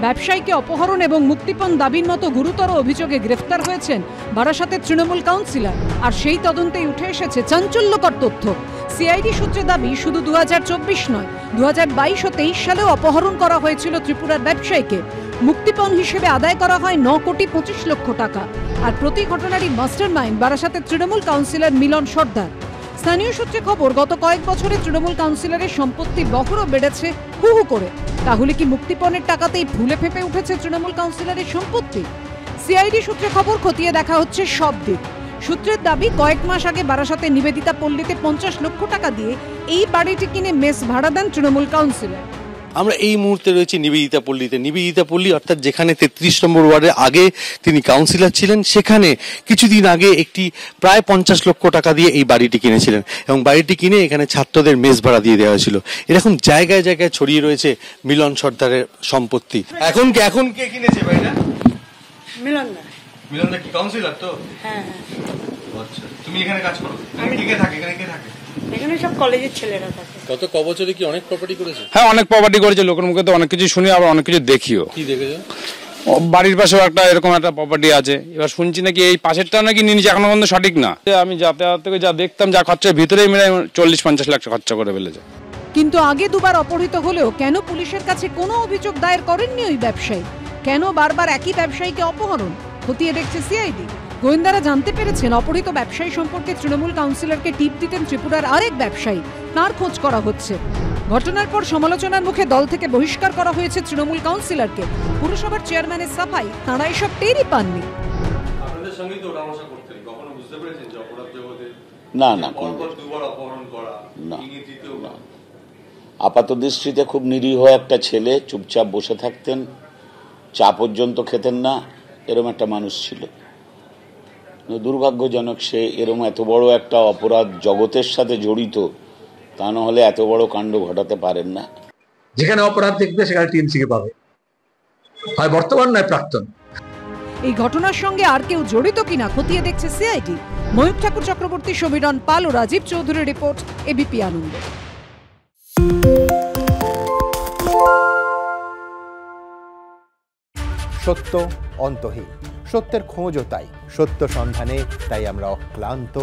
ব্যবসায়ীকে অপহরণ এবং মুক্তিপণ দাবির মতো গুরুতর অভিযোগে গ্রেফতার হয়েছেন বারাসাতের তৃণমূল কাউন্সিলর। আর সেই তদন্তেই উঠে এসেছে চাঞ্চল্যকর তথ্য। সিআইডি সূত্রে দাবি শুধু 2024 নয়, 2022 ও 23 সালেও অপহরণ করা হয়েছিল ত্রিপুরার ব্যবসায়ীকে। মুক্তিপণ হিসেবে আদায় করা হয় 9 কোটি 25 লক্ষ টাকা। আর প্রতি ঘটনারই মাস্টারমাইন্ড বারাসাতের তৃণমূল কাউন্সিলর মিলন সর্দার। স্থানীয় সূত্রে খবর, গত কয়েক বছরে তৃণমূল কাউন্সিলরের সম্পত্তি বহরও বেড়েছে হু হু করে। তাহলে কি মুক্তিপণের টাকাতেই ফুলে ফেপে উঠেছে তৃণমূল কাউন্সিলরের সম্পত্তি? সিআইডি সূত্রে খবর, খতিয়ে দেখা হচ্ছে সব দিক। সূত্রের দাবি, কয়েক মাস আগে বারাসাতে নিবেদিতা পল্লীতে 50 লক্ষ টাকা দিয়ে এই বাড়িটি কিনে মেস ভাড়া দেন তৃণমূল কাউন্সিলর। আমরা এই মুহূর্তে রয়েছি নিবেদিতা পল্লীতে। নিবেদিতা পল্লী অর্থাৎ যেখানে 33 নম্বর ওয়ার্ডের আগে তিনি কাউন্সিলর ছিলেন, সেখানে কিছুদিন আগে একটি প্রায় 50 লক্ষ টাকা দিয়ে এই বাড়িটি কিনেছিলেন এবং বাড়িটি কিনে এখানে ছাত্রদের মেস ভাড়া দিয়ে দেওয়া হয়েছিল। এরকম জায়গায় জায়গায় ছড়িয়ে রয়েছে মিলন সর্দারের সম্পত্তি। এখন কে কিনেছে বাড়িটা? মিলনদা কি কাউন্সিলর? তো হ্যাঁ। আচ্ছা, তুমি এখানে কাজ করো? কে থাকে এখানে? এখানে সব কলেজের ছেলেরা থাকে। গত ক বছরে কি অনেক প্রপার্টি করেছে? হ্যাঁ, অনেক প্রপার্টি করেছে। লোকের মুখে তো অনেক কিছু শুনি, আবার অনেক কিছু দেখিও। কি দেখেছো? বাড়ির পাশেও একটা এরকম একটা প্রপার্টি আছে। এবার শুনছি নাকি এই পাশেরটা নাকি নিয়ে নিচ্ছে, এখনো পর্যন্ত সঠিক না। আমি যাতায়াত থেকে যা দেখতাম, যা খরচা ভিতরেই মিলে 40-50 লাখ খরচা করে ফেলেছে। কিন্তু আগে দুবার অপহৃত হলেও কেন পুলিশের কাছে কোনো অভিযোগ দায়ের করেননি ওই ব্যবসায়ী? কেন বারবার একই ব্যবসায়ীকে অপহরণ? খতিয়ে দেখছে সিআইডি। গোয়েন্দারা জানতে পেরেছেন অপহৃত ব্যবসায়ী সম্পর্কে তৃণমূল কাউন্সিলরকে টিপ দিতেন ত্রিপুরার আরেক ব্যবসায়ী। তার খোঁজ করা হচ্ছে। ঘটনার পর সমালোচনার মুখে দল থেকে বহিষ্কার করা হয়েছে তৃণমূল কাউন্সিলরকে। পুরসভার চেয়ারম্যানের সাফাই, তাঁরা এসব টেরই পাননি। আপনাদের সঙ্গেই তো ওঠাবসা করতেন, কখনো বুঝতে পেরেছেন যে অপরাধ জগতে না দুবার অপহরণ করা? না, আপাত দৃষ্টিতে খুব নিরীহ একটা ছেলে, চুপচাপ বসে থাকতেন, চা পর্যন্ত খেতেন না, এরকম একটা মানুষ ছিল। দুর্ভাগ্যজনক সে এরকম এত বড় একটা অপরাধ জগতের সাথে জড়িত, তা না হলে এত বড় কাণ্ড ঘটাতে পারেন না। যেখানে অপরাধ দেখবে সেখানে টিএমসিকে পাবে, হয় বর্তমান নয় প্রাক্তন। এই ঘটনার সঙ্গে আর কেউ জড়িত কিনা খতিয়ে দেখছে সিআইডি। ময়ূর ঠাকুর চক্রবর্তী, সমীরণ পাল ও রাজীব চৌধুরীর রিপোর্ট, এবিপি আনন্দ। সত্য অন্তহীন, সত্যের খোঁজও তাই, সত্য সন্ধানে তাই আমরা অক্লান্ত,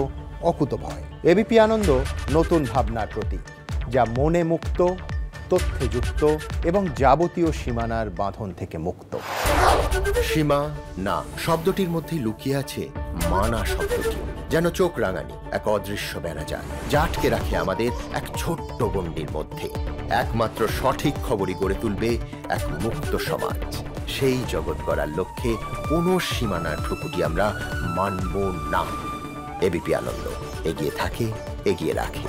অকুতভয়। এবিপি আনন্দ নতুন ভাবনার প্রতীক, যা মনে মুক্ত, তথ্যে যুক্ত এবং যাবতীয় সীমানার বাঁধন থেকে মুক্ত। সীমা না শব্দটির মধ্যে লুকিয়ে আছে মানা শব্দটি, যেন চোখ রাঙানি এক অদৃশ্য ব্যানাজার, যা আটকে রাখে আমাদের এক ছোট্ট গণ্ডির মধ্যে। একমাত্র সঠিক খবরই গড়ে তুলবে এক মুক্ত সমাজ। সেই জগৎ গড়ার লক্ষ্যে কোনো সীমানার ঠুকুটি আমরা মানব না। এবিপি আনন্দ এগিয়ে থাকে, এগিয়ে রাখে।